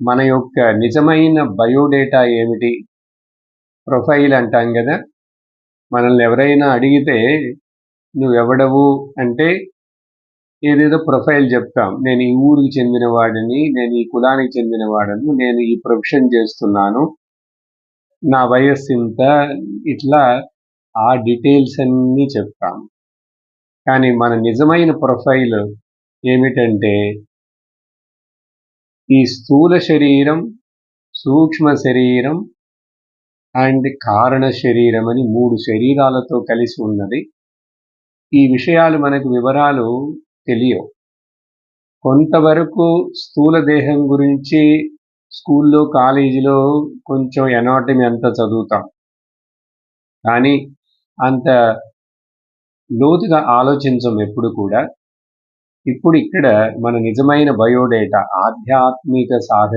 మన యొక్క నిజమైన బయోడేటా ఏమిటి? ప్రొఫైల్ అంటాం కదా. మనల్ని ఎవరైనా అడిగితే నువ్వెవడవు అంటే ఏదేదో ప్రొఫైల్ చెప్తాం. నేను ఈ ఊరికి చెందిన వాడిని, నేను ఈ కులానికి చెందిన వాడను, నేను ఈ ప్రొఫెషన్ చేస్తున్నాను, నా వయస్సు ఇంత, ఇట్లా ఆ డీటెయిల్స్ అన్నీ చెప్తాం. కానీ మన నిజమైన ప్రొఫైల్ ఏమిటంటే ఈ స్థూల శరీరం, సూక్ష్మ శరీరం అండ్ కారణ శరీరం అని 3 శరీరాలతో కలిసి ఉన్నది. ఈ విషయాలు మనకు వివరాలు తెలియవు. కొంతవరకు స్థూల దేహం గురించి స్కూల్లో, కాలేజీలో కొంచెం ఎనాటమీ అంతా చదువుతాం. కానీ అంత లోతుగా ఆలోచించం ఎప్పుడు కూడా. ఇప్పుడు ఇక్కడ మన నిజమైన బయోడేటా ఆధ్యాత్మిక సాధన